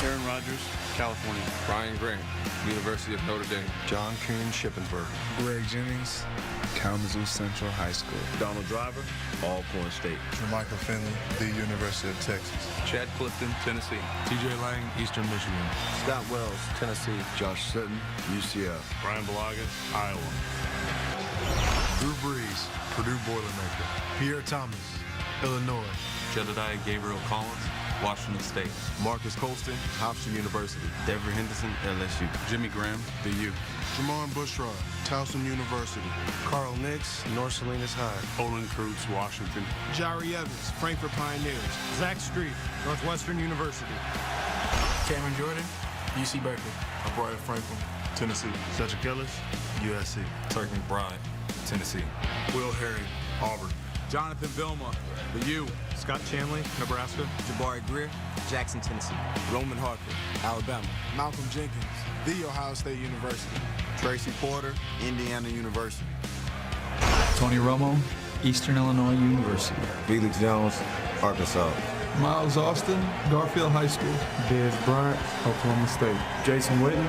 Aaron Rodgers, California. Brian Grant, University of Notre Dame. John Kuhn, Shippensburg. Greg Jennings, Kalamazoo Central High School. Donald Driver, Alcorn State. Jermichael Finley, the University of Texas. Chad Clifton, Tennessee. TJ Lang, Eastern Michigan. Scott Wells, Tennessee. Josh Sutton, UCF. Brian Balagas, Iowa. Drew Brees, Purdue Boilermaker. Pierre Thomas, Illinois. Jedediah Gabriel Collins, Washington State. Marcus Colston, Hofstra University. Dever Henderson, LSU. Jimmy Graham, the U. Jamon Bushrod, Towson University. Carl Nix, North Salinas High. Olin Kreutz, Washington. Jari Evans, Frankfurt Pioneers. Zach Street, Northwestern University. Cameron Jordan, UC Berkeley. Brian Franklin, Tennessee. Cedric Ellis, USC. Turk McBride, Tennessee. Will Herring, Auburn. Jonathan Vilma, the U. Scott Chamley, Nebraska. Jabari Greer, Jackson, Tennessee. Roman Harper, Alabama. Malcolm Jenkins, The Ohio State University. Tracy Porter, Indiana University. Tony Romo, Eastern Illinois University. Felix Jones, Arkansas. Miles Austin, Garfield High School. Dez Bryant, Oklahoma State. Jason Witten,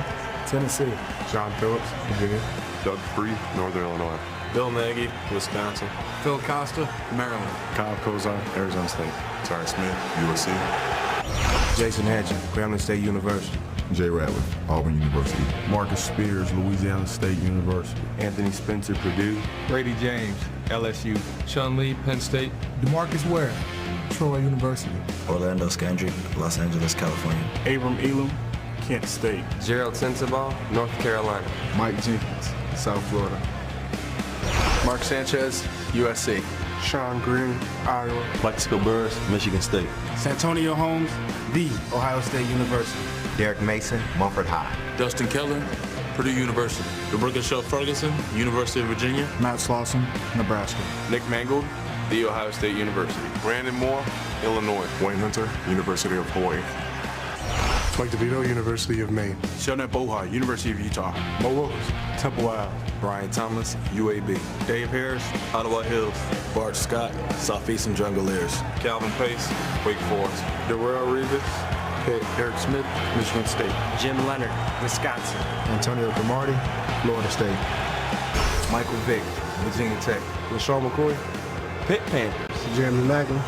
Tennessee. John Phillips, Virginia. Doug Free, Northern Illinois. Bill Nagy, Wisconsin. Phil Costa, Maryland. Kyle Kozar, Arizona State. Ty Smith, USC. Jason Hatcher, Grambling State University. Jay Ratliff, Auburn University. Marcus Spears, Louisiana State University. Anthony Spencer, Purdue. Brady James, LSU. Sean Lee, Penn State. DeMarcus Ware, Troy University. Orlando Scandrick, Los Angeles, California. Abram Elam, Kent State. Gerald Sensabaugh, North Carolina. Mike Jenkins, South Florida. Mark Sanchez, USC. Sean Green, Iowa. Plaxico Burress, Michigan State. Santonio Holmes, The Ohio State University. Derek Mason, Mumford High. Dustin Keller, Purdue University. Roberto Shaw Ferguson, University of Virginia. Matt Slauson, Nebraska. Nick Mangold, The Ohio State University. Brandon Moore, Illinois. Wayne Hunter, University of Hawaii. Mike DeVito, University of Maine. Sheldon Bohar, University of Utah. Mo Wilkins, Temple Ave. Brian Thomas, UAB. Dave Harris, Ottawa Hills. Bart Scott, Southeastern Jungliers. Calvin Pace, Wake Forest. Darrell Reeves, Pitt. Eric Smith, Michigan State. Jim Leonard, Wisconsin. Antonio Cromartie, Florida State. Michael Vick, Virginia Tech. LaShawn McCoy, Pitt Panthers. Jeremy Macklin,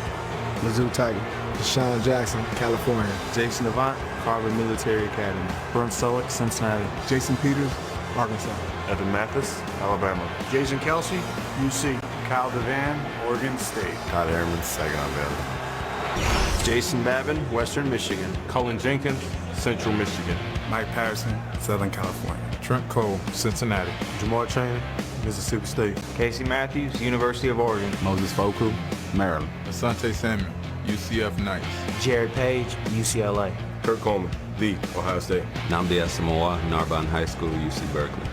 Mizzou Tiger. Deshaun Jackson, California. Jason Avant, Harvard Military Academy. Brent Sowick, Cincinnati. Jason Peters, Arkansas. Evan Mathis, Alabama. Jason Kelsey, UC. Kyle Devan, Oregon State. Todd Ehrman, Saigon Valley. Jason Babin, Western Michigan. Cullen Jenkins, Central Michigan. Mike Patterson, Southern California. Trent Cole, Cincinnati. Jamar Chain, Mississippi State. Casey Matthews, University of Oregon. Moses Foku, Maryland. Asante Samuel, UCF Knights. Jared Page, UCLA. Kirk Coleman, The Ohio State. Namdi Asamoah, Narbonne High School, UC Berkeley.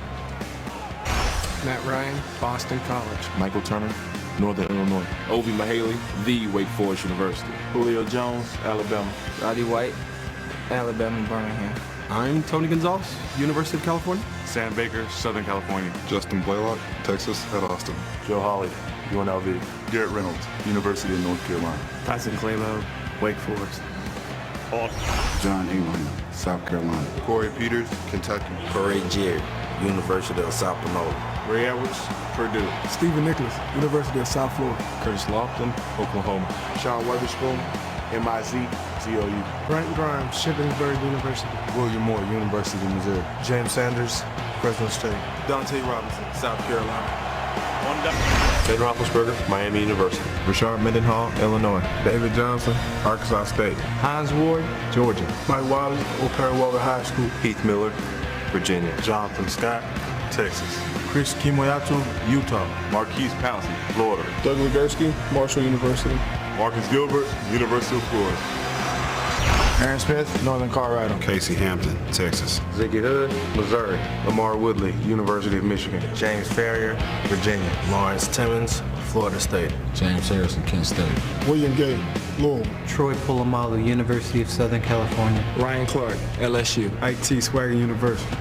Matt Ryan, Boston College. Michael Turner, Northern Illinois. Ovi Mahaley, The Wake Forest University. Julio Jones, Alabama. Roddy White, Alabama, Birmingham. I'm Tony Gonzalez, University of California. Sam Baker, Southern California. Justin Blaylock, Texas at Austin. Joe Hawley, UNLV. Garrett Reynolds, University of North Carolina. Tyson Claylow, Wake Forest. John Ingram, South Carolina. Corey Peters, Kentucky. Corey Jerry, University of South Panola. Ray Edwards, Purdue. Stephen Nicholas, University of South Florida. Curtis Lofton, Oklahoma. Sean Weatherspoon, MIZ-ZOU. Brent Grimes, Shippensburg University. William Moore, University of Missouri. James Sanders, Fresno State. Dante Robinson, South Carolina. Ben Roethlisberger, Miami University. Rashard Mendenhall, Illinois. David Johnson, Arkansas State. Hines Ward, Georgia. Mike Wiley, O'Perry Walker High School. Heath Miller, Virginia. Jonathan Scott, Texas. Chris Kimoyato, Utah. Marquise Pouncey, Florida. Doug Legursky, Marshall University. Marcus Gilbert, University of Florida. Aaron Smith, Northern Colorado. Casey Hampton, Texas. Ziggy Hood, Missouri. Lamar Woodley, University of Michigan. James Ferrier, Virginia. Lawrence Timmons, Florida State. James Harrison, Kent State. William Gay, Louisville. Troy Polamalu, University of Southern California. Ryan Clark, LSU. IT Swagger University.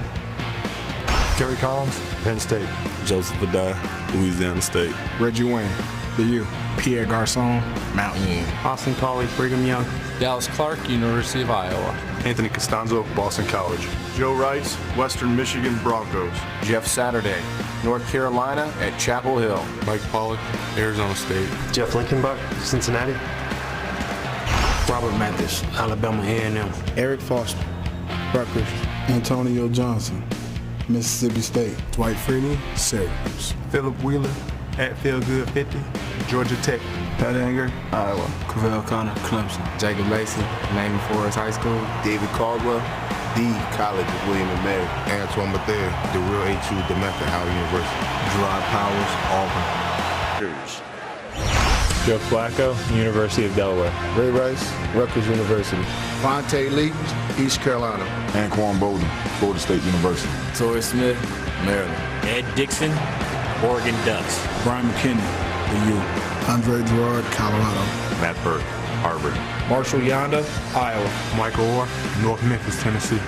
Kerry Collins, Penn State. Joseph Adai, Louisiana State. Reggie Wayne, the U. Pierre Garcon, Mount Union. Austin Collie, Brigham Young. Dallas Clark, University of Iowa. Anthony Costanzo, Boston College. Joe Rice, Western Michigan Broncos. Jeff Saturday, North Carolina at Chapel Hill. Mike Pollock, Arizona State. Jeff Linkenbach, Cincinnati. Robert Mathis, Alabama A&M. Eric Foster, Rutgers. Antonio Johnson, Mississippi State. Dwight Freeney, Syracuse. Philip Wheeler, Hatfield Good 50, Georgia Tech. Pat Anger, Iowa. Cavell Connor, Clemson. Jacob Mason, Navy Forest High School. David Caldwell, the College of William & Mary. Antoine Bethea, the real HU, DeMatha, Howard University. Gerard Powers, Auburn. Joe Flacco, University of Delaware. Ray Rice, Rutgers University. Vontae Lee, East Carolina. Anquan Bolden, Florida State University. Torrey Smith, Maryland. Ed Dixon, Oregon Ducks. Brian McKinney, the U. Andre Gerard, Colorado. Matt Burke, Harvard. Marshall Yonda, Iowa. Michael Orr, North Memphis, Tennessee.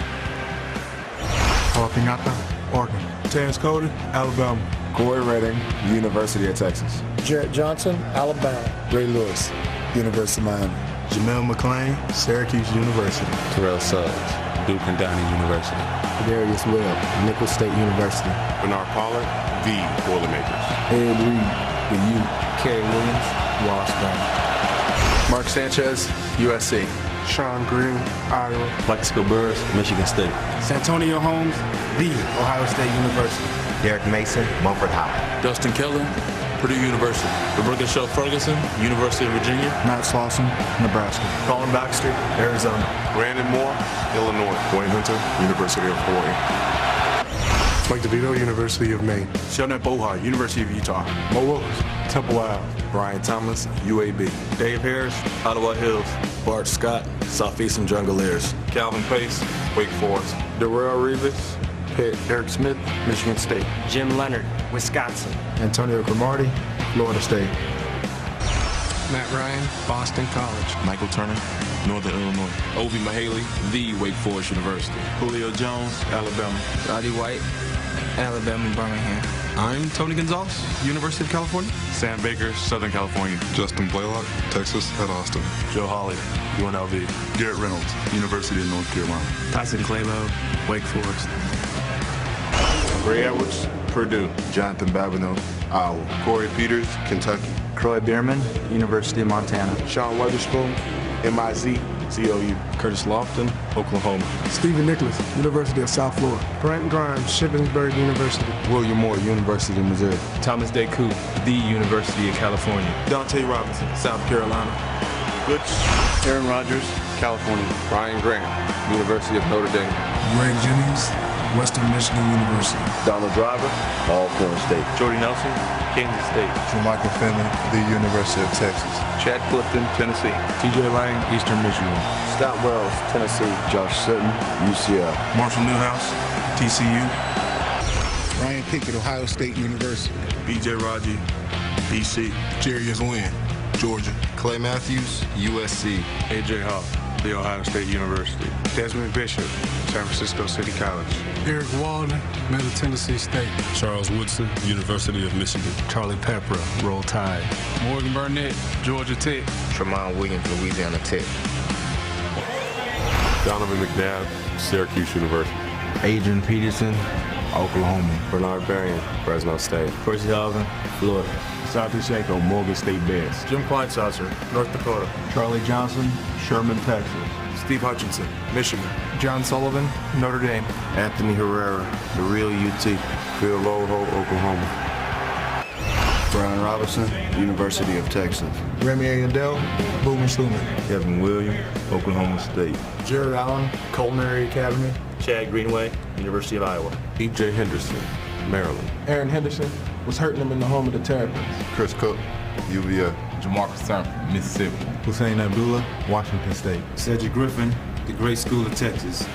Jalapinata, Oregon. Terrence Cody, Alabama. Corey Redding, University of Texas. Jarrett Johnson, Alabama. Ray Lewis, University of Miami. Jamel McClain, Syracuse University. Terrell Suggs, Duke and Downey University. Darius Webb, Nicholls State University. Bernard Pollard, the Boilermakers. Ed Reed, the U. Kerry Williams, Washburn. Mark Sanchez, USC. Sean Green, Iowa. Plaxico Burris, Michigan State. Santonio Holmes, the Ohio State University. Derek Mason, Mumford High. Dustin Keller, Purdue University. Roberto Shell Ferguson, University of Virginia. Matt Slauson, Nebraska. Colin Baxter, Arizona. Brandon Moore, Illinois. Wayne Hunter, University of Hawaii. Mike DeVito, University of Maine. Sheldon Bohar, University of Utah. Mo Wilkes, Temple Ave. Brian Thomas, UAB. Dave Harris, Ottawa Hills. Bart Scott, Southeastern Jungliers. Calvin Pace, Wake Forest. Darrell Reeves, Pitt. Eric Smith, Michigan State. Jim Leonard, Wisconsin. Antonio Cromartie, Florida State. Matt Ryan, Boston College. Michael Turner, Northern Illinois. Ovi Mahaley, the Wake Forest University. Julio Jones, Alabama. Roddy White, Alabama, Birmingham. I'm Tony Gonzalez, University of California. Sam Baker, Southern California. Justin Blaylock, Texas at Austin. Joe Hawley, UNLV. Garrett Reynolds, University of North Carolina. Tyson Clabo, Wake Forest. Ray Edwards, Purdue. Jonathan Babineau, Iowa. Corey Peters, Kentucky. Croy Bierman, University of Montana. Sean Weatherspoon, MIZ, ZOU. Curtis Lofton, Oklahoma. Stephen Nicholas, University of South Florida. Brent Grimes, Shippensburg University. William Moore, University of Missouri. Thomas Deku, the University of California. Dante Robinson, South Carolina. Butch, Aaron Rodgers, California. Brian Graham, University of Notre Dame. Greg Jennings, Western Michigan University. Donald Driver, Alcorn State. Jordy Nelson, Kansas State. Michael Finley, the University of Texas. Chad Clifton, Tennessee. TJ Lang, Eastern Michigan. Scott Wells, Tennessee. Josh Sutton, UCF. Marshall Newhouse, TCU. Ryan Pickett, Ohio State University. BJ Raji, DC. Jarius Wynn, Georgia. Clay Matthews, USC. AJ Hawk, The Ohio State University. Desmond Bishop, San Francisco City College. Eric Walden, Middle Tennessee State. Charles Woodson, University of Michigan. Charlie Pepper, Roll Tide. Morgan Burnett, Georgia Tech. Tremont Williams, Louisiana Tech. Donovan McNabb, Syracuse University. Adrian Peterson, Oklahoma. Bernard Berrien, Fresno State. Percy Alvin, Florida. Sati Shanko, Morgan State Bears. Jim Kleinsasser, North Dakota. Charlie Johnson, Sherman, Texas. Steve Hutchinson, Michigan. John Sullivan, Notre Dame. Anthony Herrera, the real UT. Phil Loho, Oklahoma. Brian Robinson, University of Texas. Remy Ayadel, Bowman Sluman. Kevin Williams, Oklahoma State. Jared Allen, Culinary Academy. Chad Greenway, University of Iowa. E.J. Henderson, Maryland. Aaron Henderson was hurting him in the home of the Terrapins. Chris Cook, UVA. Jamarcus Sanford, Mississippi. Hussein Abdullah, Washington State. Cedric Griffin, the Great School of Texas.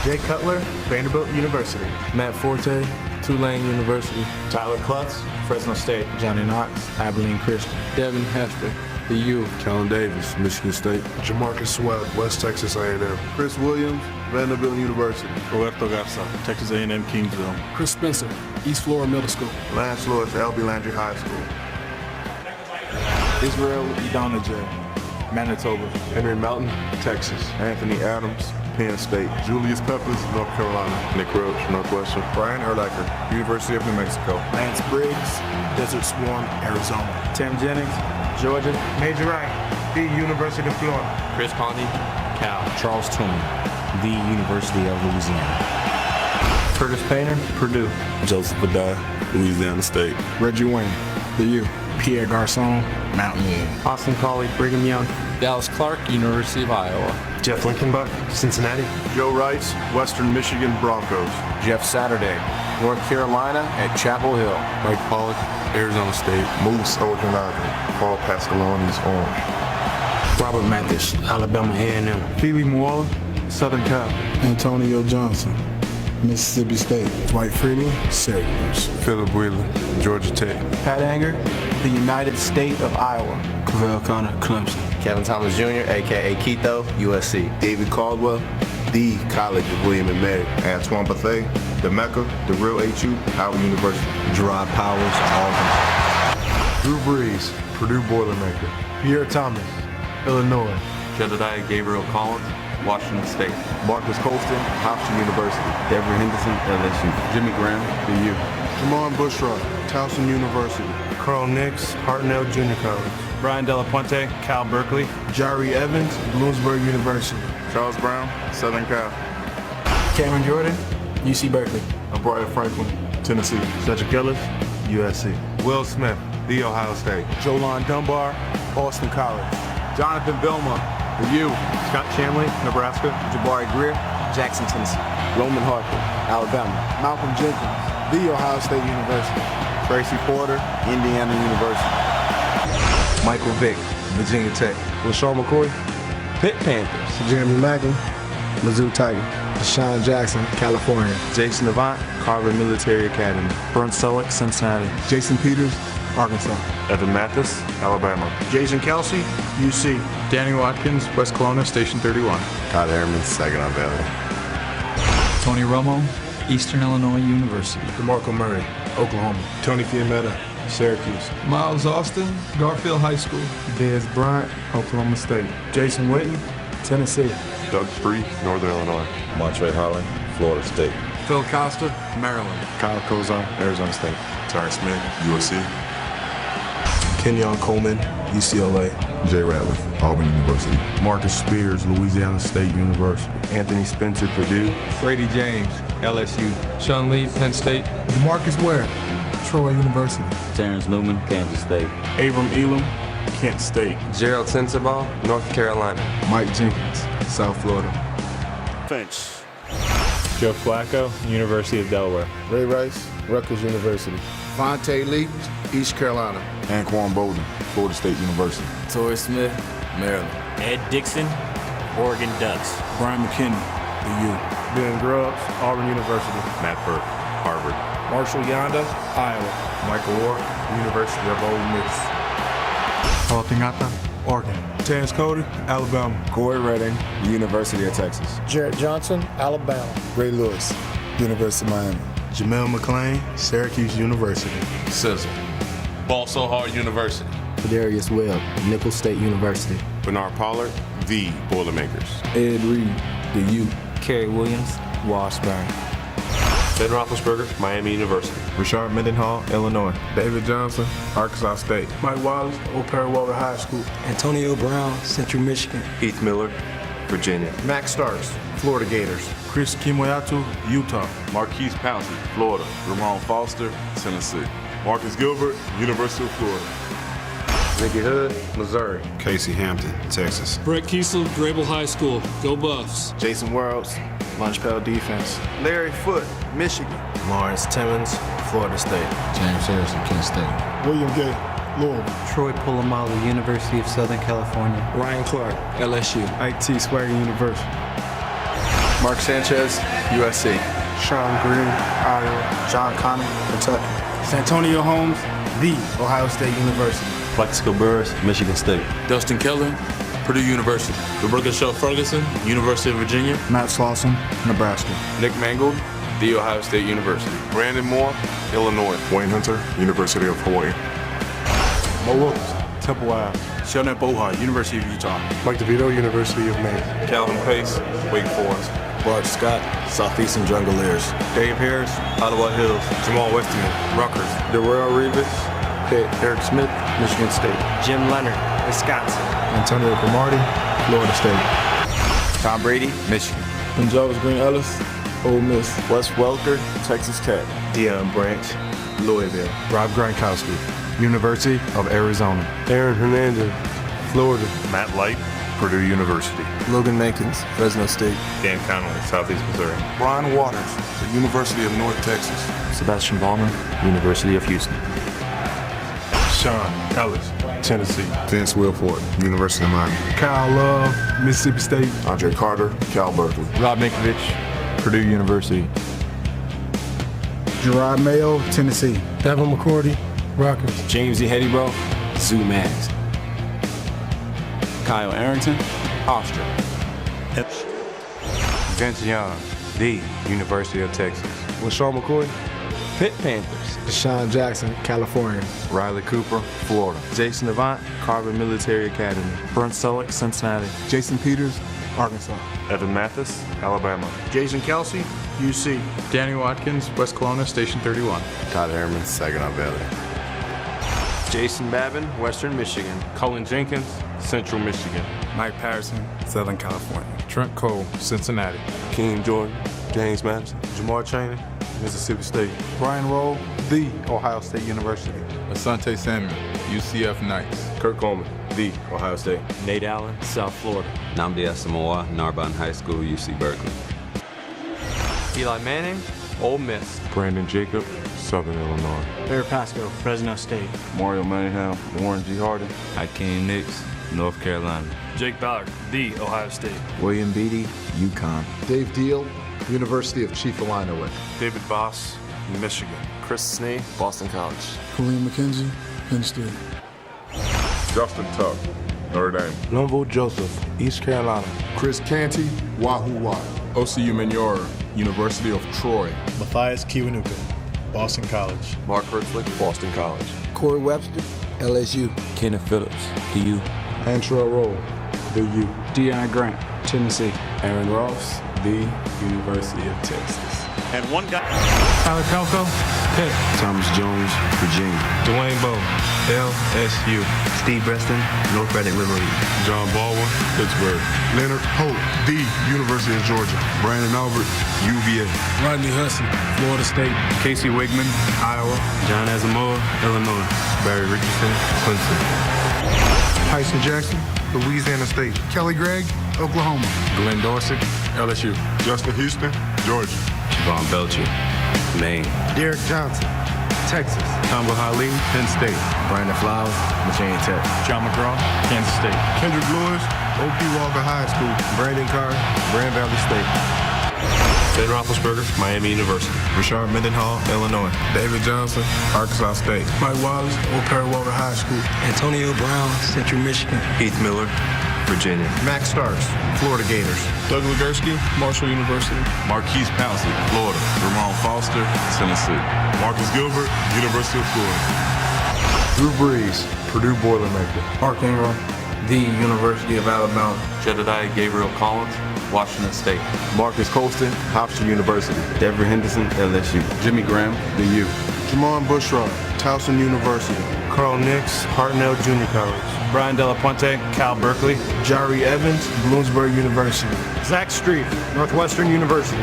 Jay Cutler, Vanderbilt University. Matt Forte, Tulane University. Tyler Klutz, Fresno State. Johnny Knox, Abilene Christian. Devin Hester, the U. Kellen Davis, Michigan State. Jamarcus Sweat, West Texas A&M. Chris Williams, Vanderbilt University. Roberto Garza, Texas A&M Kingsville. Chris Spencer, East Florida Middle School. Lance Lewis, L.B. Landry High School. Israel Idonijah, Manitoba. Henry Mountain, Texas. Anthony Adams, Penn State. Julius Peppers, North Carolina. Nick Roach, Northwestern. Brian Urlacher, University of New Mexico. Lance Briggs, Desert Swarm, Arizona. Tim Jennings, Georgia. Major Wright, the University of Florida. Chris Conti, Cal. Charles Toomey, the University of Louisiana. Curtis Painter, Purdue. Joseph Badai, Louisiana State. Reggie Wayne, the U. Pierre Garçon, Mountaineer. Austin Collie, Brigham Young. Dallas Clark, University of Iowa. Jeff Linkenbach, Cincinnati. Joe Rice, Western Michigan Broncos. Jeff Saturday, North Carolina at Chapel Hill. Mike Pollock, Arizona State. Moose Ojolari, Paul Pasqualoni's Orange. Robert Mathis, Alabama A&M. Phoebe Moala, Southern Cal. Antonio Johnson, Mississippi State. Dwight Freeman, Syracuse. Philip Wheeler, Georgia Tech. Pat Anger, the United State of Iowa. Cavell Connor, Clemson. Kevin Thomas Jr., a.k.a. Keto, USC. David Caldwell, the College of William & Mary. Antoine Bethea, the Mecca, the real HU, Howard University. Gerard Powers, Auburn. Drew Brees, Purdue Boilermaker. Pierre Thomas, Illinois. Jedediah Gabriel Collins, Washington State. Marcus Colston, Hofstra University. Devery Henderson, LSU. Jimmy Graham, the U. Jamon Bushrod, Towson University. Carl Nix, Hartnell Junior College. Brian Della Puente, Cal Berkeley. Jari Evans, Bloomsburg University. Charles Brown, Southern Cal. Cameron Jordan, UC Berkeley. Brian Franklin, Tennessee. Cedric Ellis, USC. Will Smith, The Ohio State. Jolon Dunbar, Boston College. Jonathan Vilma, the U. Scott Shanley, Nebraska. Jabari Greer, Jackson, Tennessee. Roman Harper, Alabama. Malcolm Jenkins, The Ohio State University. Tracy Porter, Indiana University. Michael Vick, Virginia Tech. LaShawn McCoy, Pitt Panthers. Jeremy Mackin, Mizzou Tiger. Deshaun Jackson, California. Jason Avant, Carver Military Academy. Brent Selleck, Cincinnati. Jason Peters, Arkansas. Evan Mathis, Alabama. Jason Kelsey, UC. Danny Watkins, West Kelowna, Station 31. Todd Ehrman, Saginaw Valley. Tony Romo, Eastern Illinois University. DeMarco Murray, Oklahoma. Tony Fiametta, Syracuse. Miles Austin, Garfield High School. Dez Bryant, Oklahoma State. Jason Witten, Tennessee. Doug Spree, Northern Illinois. Montre Holland, Florida State. Phil Costa, Maryland. Kyle Kozar, Arizona State. Terrence Smith, USC. Kenyon Coleman, UCLA. Jay Ratliff, Auburn University. Marcus Spears, Louisiana State University. Anthony Spencer, Purdue. Brady James, LSU. Sean Lee, Penn State. DeMarcus Ware, Troy University. Terrence Newman, Kansas State. Abram Elam, Kent State. Gerald Sensabaugh, North Carolina. Mike Jenkins, South Florida. Finch. Joe Flacco, University of Delaware. Ray Rice, Rutgers University. Vontae Lee, East Carolina. Anquan Bolden, Florida State University. Torrey Smith, Maryland. Ed Dixon, Oregon Ducks. Brian McKinney, the U. Ben Grubbs, Auburn University. Matt Burke, Harvard. Marshall Yonda, Iowa. Michael Ward, University of Ole Miss. Paul Tingata, Oregon. Terrence Cody, Alabama. Corey Redding, University of Texas. Jarrett Johnson, Alabama. Ray Lewis, University of Miami. Jamel McClain, Syracuse University. Sizzle, Ball So Hard University. Darius Webb, Nicholls State University. Bernard Pollard, the Boilermakers. Ed Reed, the U. Kerry Williams, Washburn. Ben Roethlisberger, Miami University. Rashard Mendenhall, Illinois. David Johnson, Arkansas State. Mike Wallace, Old Perry-Walter High School. Antonio Brown, Central Michigan. Heath Miller, Virginia. Max Starks, Florida Gators. Chris Kimoyatu, Utah. Marquise Pouncey, Florida. Ramon Foster, Tennessee. Marcus Gilbert, University of Florida. Ricky Hood, Missouri. Casey Hampton, Texas. Brett Kiesel, Grable High School. Go Buffs. Jason Worlds, Lunchpail Defense. Larry Foote, Michigan. Lawrence Timmons, Florida State. James Harrison, Kent State. William Gay, Louisville. Troy Polamalu, University of Southern California. Ryan Clark, LSU. IT Swagger University. Mark Sanchez, USC. Sean Green, Iowa. John Connor, Kentucky. Santonio Holmes, the Ohio State University. Plaxico Burris, Michigan State. Dustin Keller, Purdue University. Roberto Shaw Ferguson, University of Virginia. Matt Slauson, Nebraska. Nick Mangold, The Ohio State University. Brandon Moore, Illinois. Wayne Hunter, University of Hawaii. Mo Wilkes, Temple Ave. Sheldon Boha, University of Utah. Mike DeVito, University of Maine. Calvin Pace, Wake Forest. Bart Scott, Southeastern Jungle-Airs. Dave Harris, Ottawa Hills. Jamal Westerman, Rutgers. Darrell Reeves, Pitt. Eric Smith, Michigan State. Jim Leonard, Wisconsin. Antonio Cromartie, Florida State. Tom Brady, Michigan. Jarvis Green Ellis, Ole Miss. Wes Welker, Texas Tech. Deion Branch, Louisville. Rob Gronkowski, University of Arizona. Aaron Hernandez, Florida. Matt Light, Purdue University. Logan Mankins, Fresno State. Dan Connolly, Southeast Missouri. Brian Waters, the University of North Texas. Sebastian Ballmer, University of Houston. Sean Ellis, Tennessee. Vince Wilfork, University of Miami. Kyle Love, Mississippi State. Andre Carter, Cal Berkeley. Rob Minkovich, Purdue University. Gerard Mayo, Tennessee. Devin McCourty, Rutgers. James E. Hedibro, Zoomax. Kyle Arrington, Hofstra. Vince Young, the University of Texas. LaShawn McCoy, Pitt Panthers. Deshaun Jackson, California. Riley Cooper, Florida. Jason Avant, Carver Military Academy. Brent Selleck, Cincinnati. Jason Peters, Arkansas. Evan Mathis, Alabama. Jason Kelsey, UC. Danny Watkins, West Kelowna, Station 31. Todd Herman, Saginaw Valley. Jason Babin, Western Michigan. Cullen Jenkins, Central Michigan. Mike Patterson, Southern California. Trent Cole, Cincinnati. King Jordan, James Madison. Jamar Chaney, Mississippi State. Brian Roll, the Ohio State University. Asante Samuel, UCF Knights. Kirk Coleman, the Ohio State. Nate Allen, South Florida. Nnamdi Asamoah, Narbonne High School, UC Berkeley. Eli Manning, Ole Miss. Brandon Jacob, Southern Illinois. Barry Pasco, Fresno State. Mario Manningham, Warren G. Harding. Hakeem Nicks, North Carolina. Jake Ballard, the Ohio State. William Beatty, UConn. Dave Deal, University of Chief-Illinois. David Boss, Michigan. Chris Snee, Boston College. Kareem McKenzie, Penn State. Justin Tuck, Notre Dame. Lombo Joseph, East Carolina. Chris Canty, Wahoo Wah. OCU Menora, University of Troy. Matthias Kiwanuka, Boston College. Mark Hertzlich, Boston College. Corey Webster, LSU. Kenneth Phillips, DU. Antrell Roll, the U. Deion Grant, Tennessee. Aaron Ross, the University of Texas. And one guy. Tyler Pelco, Pitt. Thomas Jones, Virginia. Dwayne Bowe, LSU. Steve Preston, North Reading Liberty. John Baldwin, Pittsburgh. Leonard Holt, the University of Georgia. Brandon Albert, UVA. Rodney Hudson, Florida State. Casey Wigman, Iowa. John Asamoah, Illinois. Barry Richardson, Clemson. Tyson Jackson, Louisiana State. Kelly Gregg, Oklahoma. Glenn Dorsey, LSU. Justin Houston, Georgia. Javon Belcher, Maine. Derek Johnson, Texas. Tamba Hali, Penn State. Brandon Flowers, Virginia Tech. John McGraw, Kansas State. Kendrick Lewis, O.P. Walker High School. Brandon Carr, Grand Valley State. Ben Roethlisberger, Miami University. Rashard Mendenhall, Illinois. David Johnson, Arkansas State. Mike Wallace, Old Perry Walker High School. Antonio Brown, Central Michigan. Heath Miller, Virginia. Max Starks, Florida Gators. Doug Legursky, Marshall University. Marquise Pouncey, Florida. Ramon Foster, Tennessee. Marcus Gilbert, University of Florida. Drew Brees, Purdue Boilermaker. Mark Ingram, the University of Alabama. Jedediah Gabriel Collins, Washington State. Marcus Colston, Hofstra University. Devery Henderson, LSU. Jimmy Graham, The U. Jamon Bushrod, Towson University. Carl Nix, Hartnell Junior College. Brian Della Puente, Cal Berkeley. Jari Evans, Bloomsburg University. Zach Street, Northwestern University.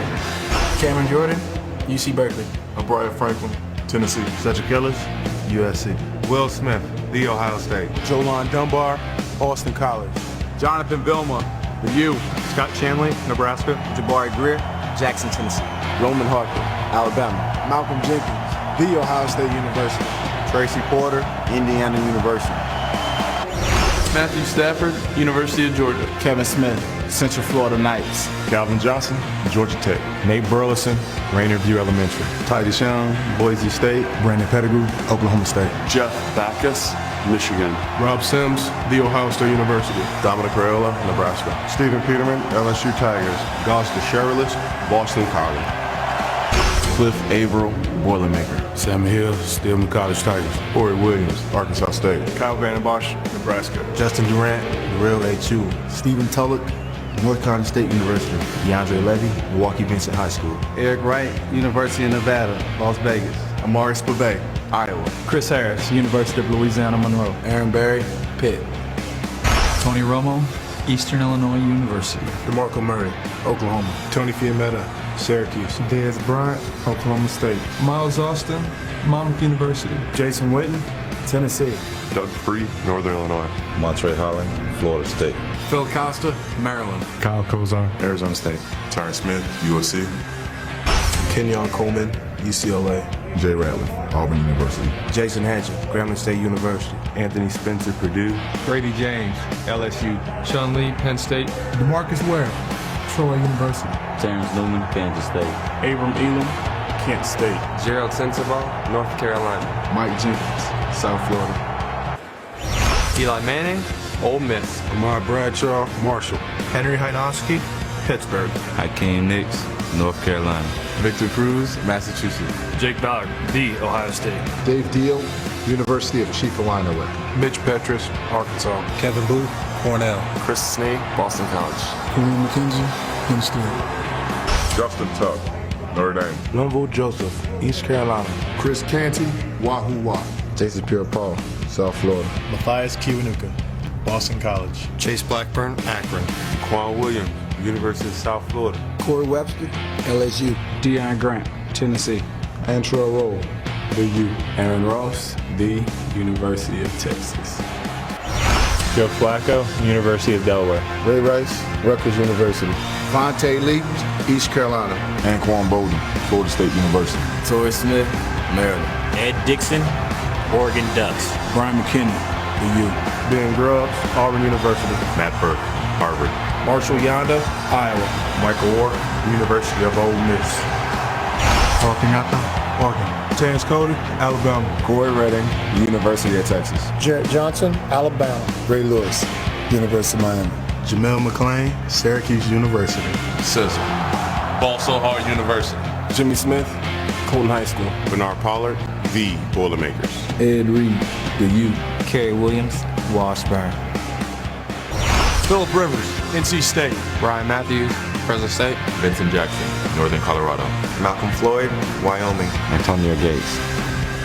Cameron Jordan, UC Berkeley. Brian Franklin, Tennessee. Cedric Ellis, USC. Will Smith, The Ohio State. Jolon Dunbar, Austin College. Jonathan Vilma, the U. Scott Chanley, Nebraska. Jabari Greer, Jackson, Tennessee. Roman Harper, Alabama. Malcolm Jenkins, The Ohio State University. Tracy Porter, Indiana University. Matthew Stafford, University of Georgia. Kevin Smith, Central Florida Knights. Calvin Johnson, Georgia Tech. Nate Burleson, Rainier View Elementary. Ty Deshawn, Boise State. Brandon Pettigrew, Oklahoma State. Jeff Backus, Michigan. Rob Sims, The Ohio State University. Dominic Raiola, Nebraska. Stephen Peterman, LSU Tigers. Goss DeSherilis, Boston College. Cliff Averill, Boilermaker. Sam Hill, Stillman College Tigers. Corey Williams, Arkansas State. Kyle Vandenbosch, Nebraska. Justin Durant, the real HU. Stephen Tulloch, North Carolina State University. DeAndre Levy, Milwaukee Vincent High School. Eric Wright, University of Nevada, Las Vegas. Amari Spivey, Iowa. Chris Harris, University of Louisiana Monroe. Aaron Berry, Pitt. Tony Romo, Eastern Illinois University. DeMarco Murray, Oklahoma. Tony Fiumetta, Syracuse. Dez Bryant, Oklahoma State. Miles Austin, Monmouth University. Jason Witten, Tennessee. Doug Free, Northern Illinois. Montre Holland, Florida State. Phil Costa, Maryland. Kyle Kozar, Arizona State. Tyron Smith, USC. Kenyon Coleman, UCLA. Jay Ratliff, Auburn University. Jason Hatcher, Grambling State University. Anthony Spencer, Purdue. Brady James, LSU. Sean Lee, Penn State. DeMarcus Ware, Troy University. Terrence Newman, Kansas State. Abram Elam, Kent State. Gerald Sensabaugh, North Carolina. Mike Jenkins, South Florida. Eli Manning, Ole Miss. Ahmad Bradshaw, Marshall. Henry Hynoski, Pittsburgh. Hakeem Nicks, North Carolina. Victor Cruz, Massachusetts. Jake Ballard, The Ohio State. Dave Deal, University of Chief-Illinois. Mitch Petrus, Arkansas. Kevin Booth, Cornell. Chris Snee, Boston College. Kareem McKenzie, Penn State. Justin Tuck, Notre Dame. Linville Joseph, East Carolina. Chris Canty, Wahoo Wah. Jason Pierre-Paul, South Florida. Matthias Kiwanuka, Boston College. Chase Blackburn, Akron. Quan Williams, University of South Florida. Corey Webster, LSU. Deion Grant, Tennessee. Antrell Roll, the U. Aaron Ross, The University of Texas. Joe Flacco, University of Delaware. Ray Rice, Rutgers University. Vontae Lee, East Carolina. Anquan Bolden, Florida State University. Torrey Smith, Maryland. Ed Dixon, Oregon Ducks. Brian McKinney, the U. Ben Grubbs, Auburn University. Matt Burke, Harvard. Marshall Yonda, Iowa. Michael Ward, University of Ole Miss. Talking Oregon. Terrence Cody, Alabama. Corey Redding, University of Texas. Jarrett Johnson, Alabama. Ray Lewis, University of Miami. Jamel McClain, Syracuse University. Sizzle, Ball So Hard University. Jimmy Smith, Colton High School. Bernard Pollard, The Boilermakers. Ed Reed, the U. Kerry Williams, Washburn. Philip Rivers, NC State. Brian Matthews, Fresno State. Vincent Jackson, Northern Colorado. Malcolm Floyd, Wyoming. Antonio Gates,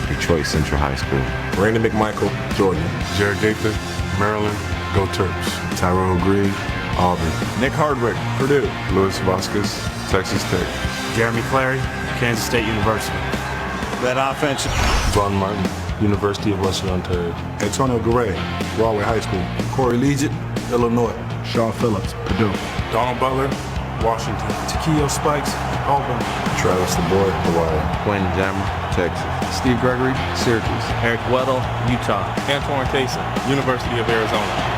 Detroit Central High School. Randy McMichael, Georgia. Jared Gaither, Maryland. Go Terps. Tyrone Green, Auburn. Nick Hardwick, Purdue. Luis Vasquez, Texas Tech. Jeremy Clary, Kansas State University. That offense. Von Martin, University of Western Ontario. Antonio Garay, Broadway High School. Corey Legitt, Illinois. Shaw Phillips, Purdue. Donald Butler, Washington. Takeo Spikes, Auburn. Travis DeBoer, Hawaii. Quinn Jammer, Texas. Steve Gregory, Syracuse. Eric Weddle, Utah. Antoine Taysom, University of Arizona.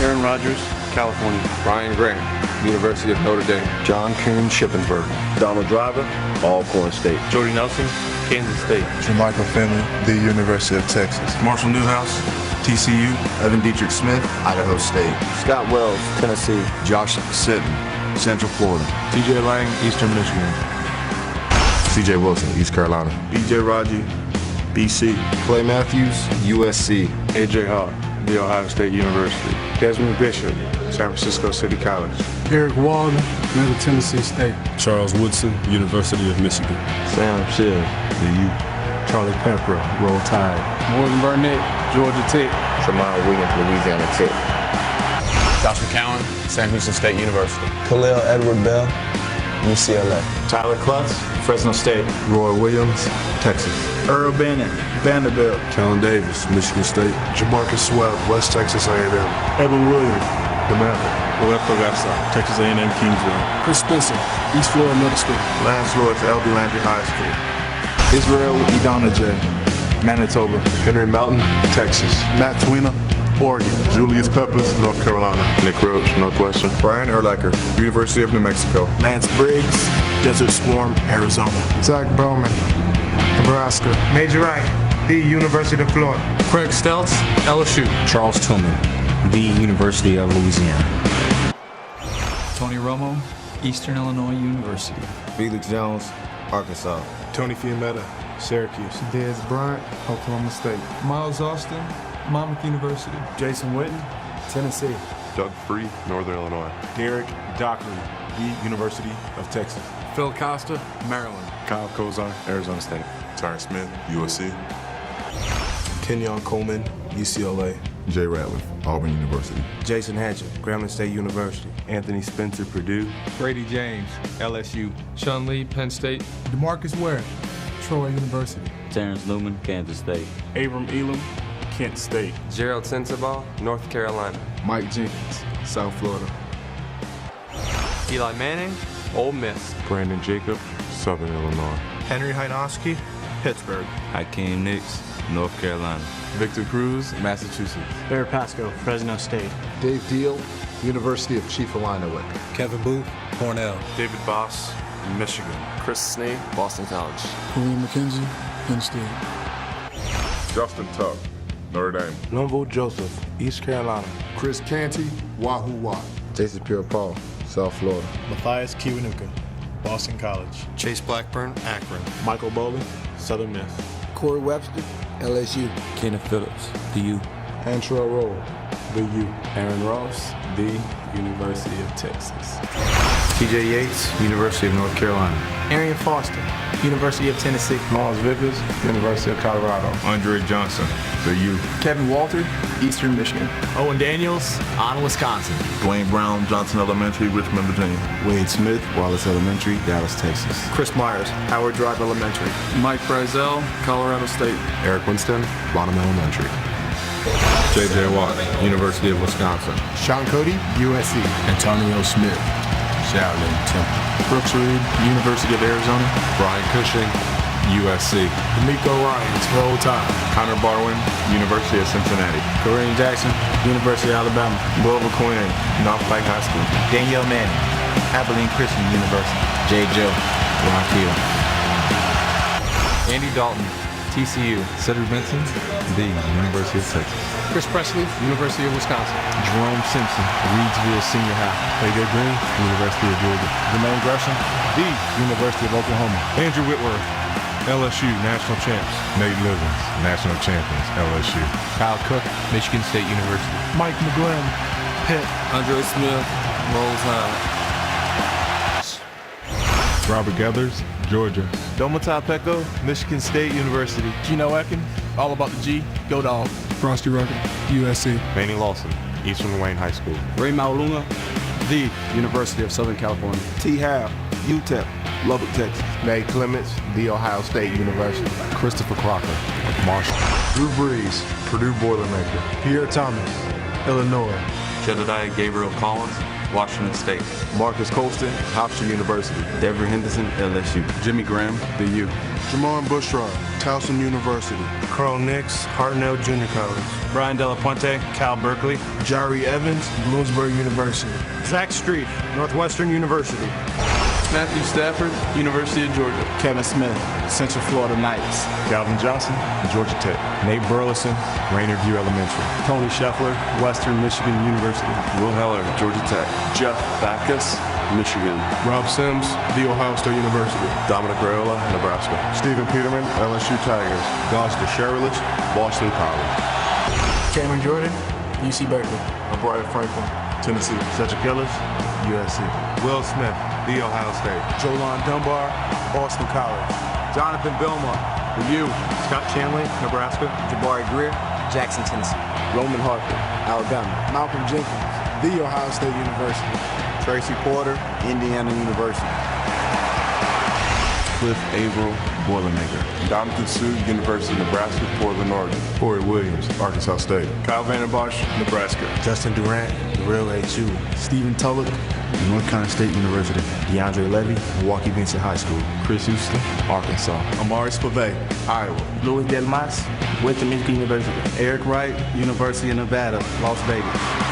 Aaron Rodgers, California. Brian Graham, University of Notre Dame. John Coon, Shippensburg. Donald Driver, Alcorn State. Jordy Nelson, Kansas State. Jermichael Finley, the University of Texas. Marshall Newhouse, TCU. Evan Dietrich Smith, Idaho State. Scott Wells, Tennessee. Josh Sitton, Central Florida. TJ Lang, Eastern Michigan. CJ Wilson, East Carolina. BJ Raji, BC. Clay Matthews, USC. AJ Hawk, The Ohio State University. Desmond Bishop, San Francisco City College. Eric Walden, Middle Tennessee State. Charles Woodson, University of Michigan. Sam Shiv, the U. Charlie Pepper, Roll Tide. Morgan Burnett, Georgia Tech. Tremont Williams, Louisiana Tech. Josh McCown, Sam Houston State University. Khalil Edward Bell, UCLA. Tyler Klutz, Fresno State. Roy Williams, Texas. Earl Bennett, Vanderbilt. Kellen Davis, Michigan State. Jamarcus Sweat, West Texas A&M. Evan Williams, DeMatha. Roberto Garza, Texas A&M Kingsville. Chris Spencer, East Florida Middle School. Lance Lewis, L.B. Landry High School. Israel Idonije, Manitoba. Henry Mountain, Texas. Matt Twina, Oregon. Julius Peppers, North Carolina. Nick Roach, Northwestern. Brian Urlacher, University of New Mexico. Lance Briggs, Desert Swarm, Arizona. Zach Bowman, Nebraska. Major Wright, the University of Florida. Craig Stelz, LSU. Charles Tillman, The University of Louisiana. Tony Romo, Eastern Illinois University. Felix Jones, Arkansas. Tony Fiumetta, Syracuse. Dez Bryant, Oklahoma State. Miles Austin, Monmouth University. Jason Witten, Tennessee. Doug Free, Northern Illinois. Derek Dockery, the University of Texas. Phil Costa, Maryland. Kyle Kozar, Arizona State. Tyron Smith, USC. Kenyon Coleman, UCLA. Jay Ratliff, Auburn University. Jason Hatchett, Grambling State University. Anthony Spencer, Purdue. Brady James, LSU. Sean Lee, Penn State. DeMarcus Ware, Troy University. Terrence Newman, Kansas State. Abram Elam, Kent State. Gerald Sensabaugh, North Carolina. Mike Jenkins, South Florida. Eli Manning, Ole Miss. Brandon Jacob, Southern Illinois. Henry Hajnowski, Pittsburgh. Hakeem Nicks, North Carolina. Victor Cruz, Massachusetts. Barry Pasco, Fresno State. Dave Deal, University of Chief Illinois. Kevin Booth, Cornell. David Boss, Michigan. Chris Snee, Boston College. Kareem McKenzie, Penn State. Justin Tuck, Notre Dame. Lumbo Joseph, East Carolina. Chris Canty, Wahoo Wah. Jason Pierre-Paul, South Florida. Matthias Kiwanuka, Boston College. Chase Blackburn, Akron. Michael Bowling, Southern Miss. Corey Webster, LSU. Kenneth Phillips, the U. Antrell Roll, the U. Aaron Ross, the University of Texas. TJ Yates, University of North Carolina. Arian Foster, University of Tennessee. Miles Vickers, University of Colorado. Andre Johnson, the U. Kevin Walter, Eastern Michigan. Owen Daniels, on Wisconsin. Dwayne Brown, Johnson Elementary, Richmond, Virginia. Wade Smith, Wallace Elementary, Dallas, Texas. Chris Myers, Howard Drive Elementary. Mike Frizzell, Colorado State. Eric Winston, Bonham Elementary. J.J. Watt, University of Wisconsin. Sean Cody, USC. Antonio Smith, Shaolin Temple. Brooks Reed, University of Arizona. Brian Cushing, USC. D'Amico Ryans, Roll Tide. Connor Barwin, University of Cincinnati. Kareem Jackson, University of Alabama. Glover Quinn, North Pike High School. Danielle Manning, Abilene Christian University. Jay Joe, Rock Hill. Andy Dalton, TCU. Cedric Benson, the University of Texas. Chris Presley, University of Wisconsin. Jerome Simpson, Reedsville Senior High. AJ Green, University of Georgia. Jermaine Gresham, the University of Oklahoma. Andrew Whitworth, LSU, National Champs. Nate Livens, National Champions, LSU. Kyle Cook, Michigan State University. Mike McGlynn, Pitt. Andre Smith, Roll Tide. Robert Gathers, Georgia. Domata Peko, Michigan State University. Gino Ekin, all about the G, go dog. Frosty Rucker, USC. Manny Lawson, Eastern Wayne High School. Ray Maulunga, the University of Southern California. T. Howe, UTEP, Lubbock, Texas. Nate Clements, The Ohio State University. Christopher Crocker, Marshall. Drew Brees, Purdue Boilermaker. Pierre Thomas, Illinois. Jedediah Gabriel Collins, Washington State. Marcus Colston, Hofstra University. Dever Henderson, LSU. Jimmy Graham, the U. Jamon Bushrod, Towson University. Carl Nix, Hartnell Junior College. Brian Delapuente, Cal Berkeley. Jari Evans, Bloomsburg University. Zach Street, Northwestern University. Matthew Stafford, University of Georgia. Kevin Smith, Central Florida Knights. Calvin Johnson, Georgia Tech. Nate Burleson, Rainier View Elementary. Tony Scheffler, Western Michigan University. Will Heller, Georgia Tech. Jeff Backus, Michigan. Rob Sims, The Ohio State University. Dominic Raiola, Nebraska. Stephen Peterman, LSU Tigers. Gosh DeSherlich, Boston College. Cameron Jordan, UC Berkeley. Brian Franklin, Tennessee. Cedric Ellis, USC. Will Smith, The Ohio State. Jolon Dunbar, Boston College. Jonathan Belmont, the U. Scott Chanley, Nebraska. Jabari Greer, Jackson, Tennessee. Roman Harper, Alabama. Malcolm Jenkins, The Ohio State University. Tracy Porter, Indiana University. Cliff Averill, Boilermaker. Dominican Sue, University of Nebraska, Portland, Oregon. Corey Williams, Arkansas State. Kyle Vanderbosch, Nebraska. Justin Durant, The Real HU. Stephen Tulloch, North Carolina State University. DeAndre Levy, Milwaukee Vincent High School. Chris Houston, Arkansas. Amari Spivey, Iowa. Louis Delmas, Western Michigan University. Eric Wright, University of Nevada, Las Vegas.